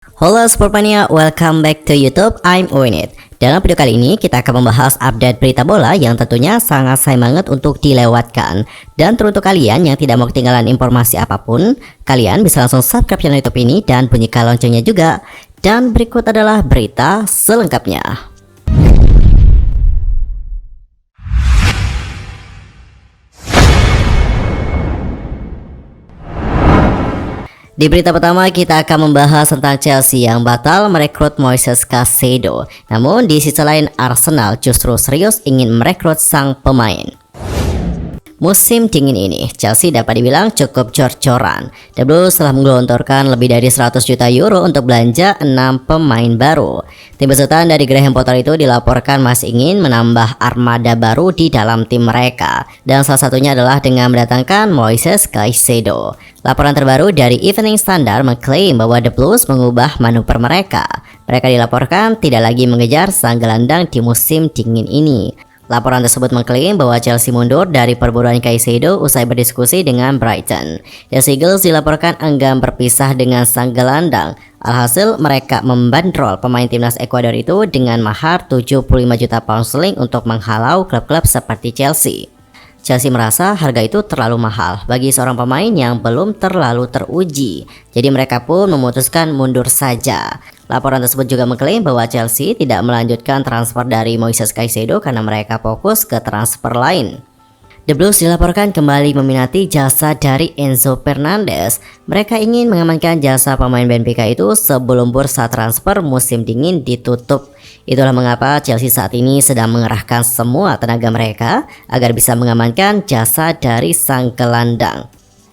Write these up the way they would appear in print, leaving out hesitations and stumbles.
Halo Sportmania, welcome back to YouTube. I'm Uinit. Dalam video kali ini kita akan membahas update berita bola yang tentunya sangat sayang banget untuk dilewatkan. Dan teruntuk kalian yang tidak mau ketinggalan informasi apapun, kalian bisa langsung subscribe channel YouTube ini dan bunyikan loncengnya juga. Dan berikut adalah berita selengkapnya. Di berita pertama kita akan membahas tentang Chelsea yang batal merekrut Moises Caicedo. Namun di sisi lain Arsenal justru serius ingin merekrut sang pemain. Musim dingin ini, Chelsea dapat dibilang cukup cor-coran. The Blues telah menggelontorkan lebih dari 100 juta euro untuk belanja 6 pemain baru. Tim besutan dari Graham Potter itu dilaporkan masih ingin menambah armada baru di dalam tim mereka. Dan salah satunya adalah dengan mendatangkan Moises Caicedo. Laporan terbaru dari Evening Standard mengklaim bahwa The Blues mengubah manuver mereka. Mereka dilaporkan tidak lagi mengejar sang gelandang di musim dingin ini. Laporan tersebut mengklaim bahwa Chelsea mundur dari perburuan Caicedo usai berdiskusi dengan Brighton. The Seagulls dilaporkan enggan berpisah dengan sang gelandang. Alhasil mereka membandrol pemain timnas Ekuador itu dengan mahar 75 juta pound sterling untuk menghalau klub-klub seperti Chelsea. Chelsea merasa harga itu terlalu mahal bagi seorang pemain yang belum terlalu teruji. Jadi mereka pun memutuskan mundur saja. Laporan tersebut juga mengklaim bahwa Chelsea tidak melanjutkan transfer dari Moises Caicedo karena mereka fokus ke transfer lain. The Blues dilaporkan kembali meminati jasa dari Enzo Fernandez. Mereka ingin mengamankan jasa pemain Benfica itu sebelum bursa transfer musim dingin ditutup. Itulah mengapa Chelsea saat ini sedang mengerahkan semua tenaga mereka agar bisa mengamankan jasa dari sang gelandang.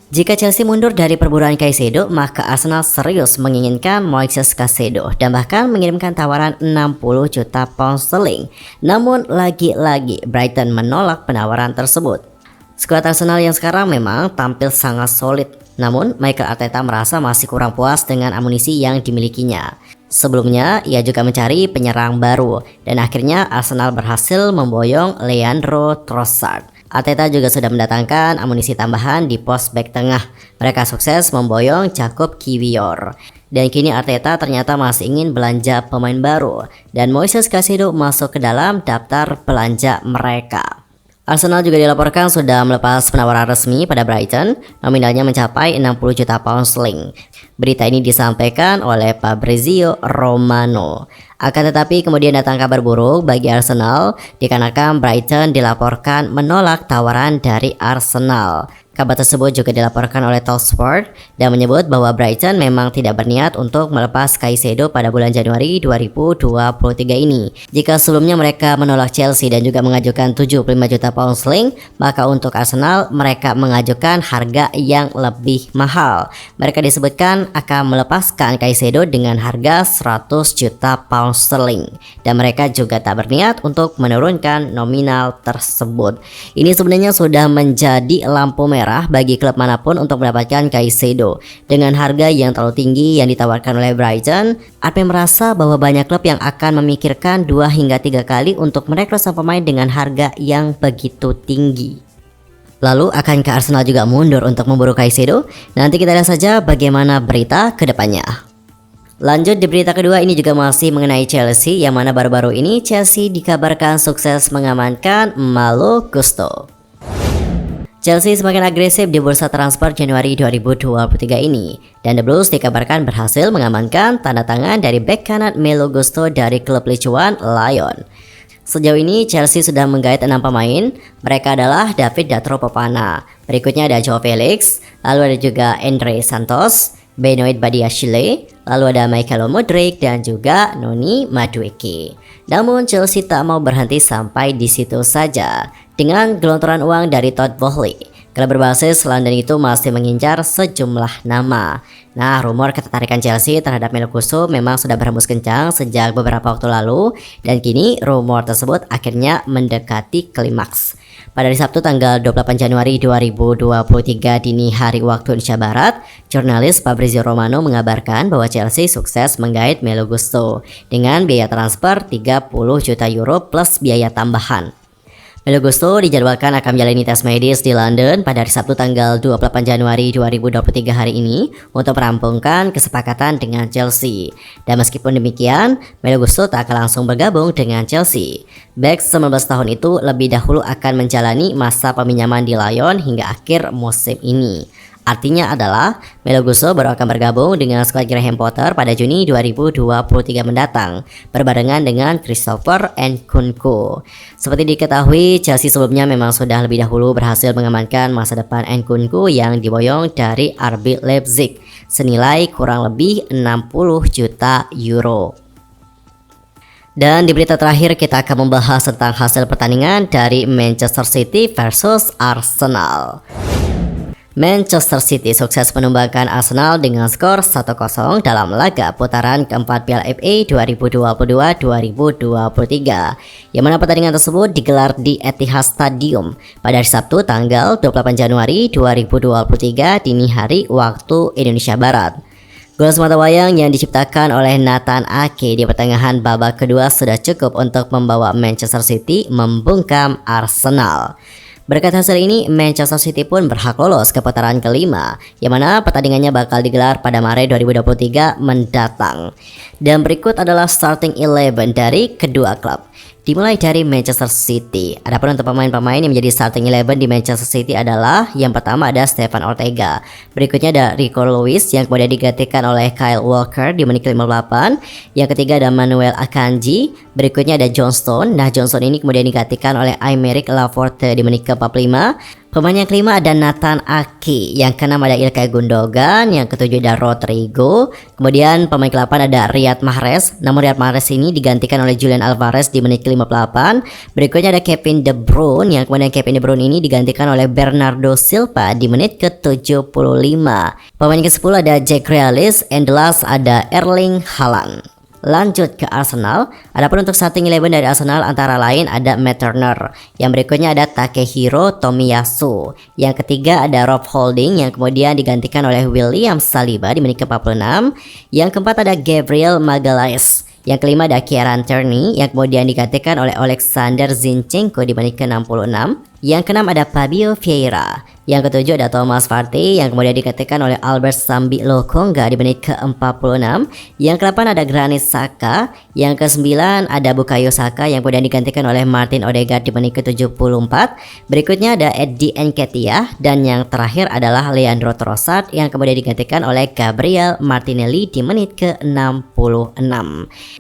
Jika Chelsea mundur dari perburuan Caicedo, maka Arsenal serius menginginkan Moises Caicedo dan bahkan mengirimkan tawaran 60 juta pound sterling. Namun lagi-lagi Brighton menolak penawaran tersebut. Skuad Arsenal yang sekarang memang tampil sangat solid, namun Mikel Arteta merasa masih kurang puas dengan amunisi yang dimilikinya. Sebelumnya, ia juga mencari penyerang baru dan akhirnya Arsenal berhasil memboyong Leandro Trossard. Arteta juga sudah mendatangkan amunisi tambahan di pos bek tengah. Mereka sukses memboyong Jakub Kiwior. Dan kini Arteta ternyata masih ingin belanja pemain baru. Dan Moises Caicedo masuk ke dalam daftar belanja mereka. Arsenal juga dilaporkan sudah melepas penawaran resmi pada Brighton, nominalnya mencapai 60 juta pound sterling. Berita ini disampaikan oleh Fabrizio Romano. Akan tetapi kemudian datang kabar buruk bagi Arsenal dikarenakan Brighton dilaporkan menolak tawaran dari Arsenal. Kabar tersebut juga dilaporkan oleh Talksport dan menyebut bahwa Brighton memang tidak berniat untuk melepas Caicedo pada bulan Januari 2023 ini. Jika sebelumnya mereka menolak Chelsea dan juga mengajukan 75 juta pound sterling, maka untuk Arsenal mereka mengajukan harga yang lebih mahal. Mereka disebutkan akan melepaskan Caicedo dengan harga 100 juta pound sterling dan mereka juga tak berniat untuk menurunkan nominal tersebut. Ini sebenarnya sudah menjadi lampu merah bagi klub manapun untuk mendapatkan Caicedo. Dengan harga yang terlalu tinggi yang ditawarkan oleh Brighton, Arteta merasa bahwa banyak klub yang akan memikirkan 2 hingga 3 kali untuk merekrut sang pemain dengan harga yang begitu tinggi. Lalu akankah Arsenal juga mundur untuk memburu Caicedo? Nanti kita lihat saja bagaimana berita kedepannya. Lanjut di berita kedua, ini juga masih mengenai Chelsea, yang mana baru-baru ini Chelsea dikabarkan sukses mengamankan Malo Gusto. Chelsea semakin agresif di bursa transfer Januari 2023 ini, dan The Blues dikabarkan berhasil mengamankan tanda tangan dari bek kanan Malo Gusto dari klub Licuan Lyon. Sejauh ini Chelsea sudah menggait 6 pemain. Mereka adalah David Datro Fofana, berikutnya ada Joao Felix, lalu ada juga Andre Santos, Benoit Badiashile, lalu ada Michael Mudryk dan juga Noni Madueke. Namun Chelsea tak mau berhenti sampai di situ saja. Dengan gelontoran uang dari Todd Boehly, klub berbasis London itu masih mengincar sejumlah nama. Nah, rumor ketertarikan Chelsea terhadap Malo Gusto memang sudah berhembus kencang sejak beberapa waktu lalu, dan kini rumor tersebut akhirnya mendekati klimaks. Pada hari Sabtu tanggal 28 Januari 2023 dini hari waktu Indonesia Barat, jurnalis Fabrizio Romano mengabarkan bahwa Chelsea sukses menggait Malo Gusto dengan biaya transfer 30 juta euro plus biaya tambahan. Malo Gusto dijadwalkan akan menjalani tes medis di London pada hari Sabtu tanggal 28 Januari 2023 hari ini untuk merampungkan kesepakatan dengan Chelsea. Dan meskipun demikian, Malo Gusto tak akan langsung bergabung dengan Chelsea. Bek 19 tahun itu lebih dahulu akan menjalani masa peminjaman di Lyon hingga akhir musim ini. Artinya adalah Malo Gusto baru akan bergabung dengan skuad Graham Potter pada Juni 2023 mendatang berbarengan dengan Christopher Nkunku. Seperti diketahui, Chelsea sebelumnya memang sudah lebih dahulu berhasil mengamankan masa depan Nkunku yang diboyong dari RB Leipzig senilai kurang lebih 60 juta euro. Dan di berita terakhir kita akan membahas tentang hasil pertandingan dari Manchester City versus Arsenal. Manchester City sukses menumbangkan Arsenal dengan skor 1-0 dalam laga putaran keempat Piala FA 2022-2023, yang mana pertandingan tersebut digelar di Etihad Stadium pada hari Sabtu tanggal 28 Januari 2023 dini hari waktu Indonesia Barat. Gol semata wayang yang diciptakan oleh Nathan Ake di pertengahan babak kedua sudah cukup untuk membawa Manchester City membungkam Arsenal. Berkat hasil ini, Manchester City pun berhak lolos ke putaran kelima, yang mana pertandingannya bakal digelar pada Maret 2023 mendatang. Dan berikut adalah starting 11 dari kedua klub. Dimulai dari Manchester City. Adapun untuk pemain-pemain yang menjadi starting 11 di Manchester City adalah yang pertama ada Stefan Ortega. Berikutnya ada Rico Lewis yang kemudian digantikan oleh Kyle Walker di menit ke-58. Yang ketiga ada Manuel Akanji. Berikutnya ada John Stone. Nah, John Stone ini kemudian digantikan oleh Aymeric Laporte di menit ke-45. Pemain yang kelima ada Nathan Ake, yang keenam ada Ilkay Gundogan, yang ketujuh ada Rodrigo, kemudian pemain ke-8 ada Riyad Mahrez. Namun Riyad Mahrez ini digantikan oleh Julian Alvarez di menit ke-58. Berikutnya ada Kevin De Bruyne, yang kemudian Kevin De Bruyne ini digantikan oleh Bernardo Silva di menit ke-75. Pemain ke-10 ada Jack Grealish, and the last ada Erling Haaland. Lanjut ke Arsenal. Adapun untuk starting 11 dari Arsenal antara lain ada Matt Turner. Yang berikutnya ada Takehiro Tomiyasu. Yang ketiga ada Rob Holding yang kemudian digantikan oleh William Saliba di menit ke-46. Yang keempat ada Gabriel Magalhaes. Yang kelima ada Kieran Tierney yang kemudian digantikan oleh Alexander Zinchenko di menit ke-66. Yang keenam ada Fabio Vieira. Yang ketujuh ada Thomas Partey yang kemudian digantikan oleh Albert Sambi Lokonga di menit ke-46. Yang ke-8 ada Granit Xhaka. Yang ke-9 ada Bukayo Saka yang kemudian digantikan oleh Martin Odegaard di menit ke-74. Berikutnya ada Eddie Nketiah, dan yang terakhir adalah Leandro Trossard yang kemudian digantikan oleh Gabriel Martinelli di menit ke-66.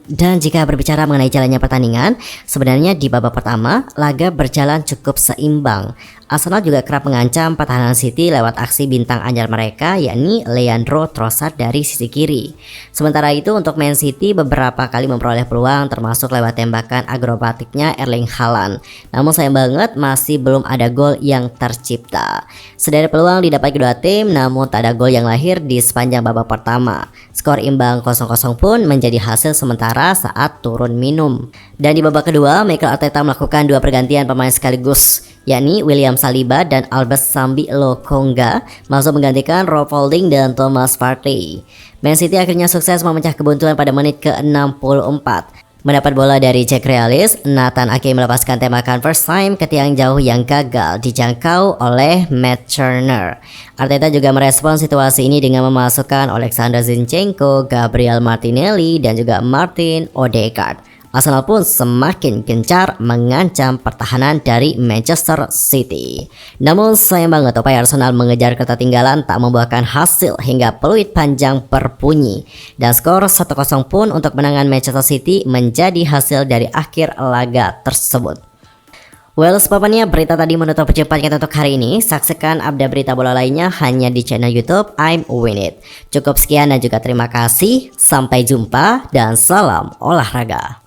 Dan jika berbicara mengenai jalannya pertandingan, sebenarnya di babak pertama laga berjalan cukup seimbang. Arsenal juga kerap mengancam pertahanan City lewat aksi bintang anyar mereka, yakni Leandro Trossard dari sisi kiri. Sementara itu untuk Man City beberapa kali memperoleh peluang termasuk lewat tembakan akrobatiknya Erling Haaland. Namun sayang banget masih belum ada gol yang tercipta. Sederet peluang didapat kedua tim namun tak ada gol yang lahir di sepanjang babak pertama. Skor imbang 0-0 pun menjadi hasil sementara saat turun minum. Dan di babak kedua, Mikel Arteta melakukan dua pergantian pemain sekaligus, yakni William Saliba dan Albert Sambi Lokonga masuk menggantikan Rob Holding dan Thomas Partey. Man City akhirnya sukses memecah kebuntuan pada menit ke-64. Mendapat bola dari Jack Grealish, Nathan Ake melepaskan tembakan first time ke tiang jauh yang gagal dijangkau oleh Matt Turner. Arteta juga merespon situasi ini dengan memasukkan Alexander Zinchenko, Gabriel Martinelli, dan juga Martin Odegaard. Arsenal pun semakin gencar mengancam pertahanan dari Manchester City. Namun sayang banget upaya Arsenal mengejar ketertinggalan tak membuahkan hasil hingga peluit panjang berbunyi. Dan skor 1-0 pun untuk kemenangan Manchester City menjadi hasil dari akhir laga tersebut. Well, sebabnya berita tadi menutup perjumpaan kita untuk hari ini. Saksikan update berita bola lainnya hanya di channel YouTube I'm Win It. Cukup sekian dan juga terima kasih. Sampai jumpa dan salam olahraga.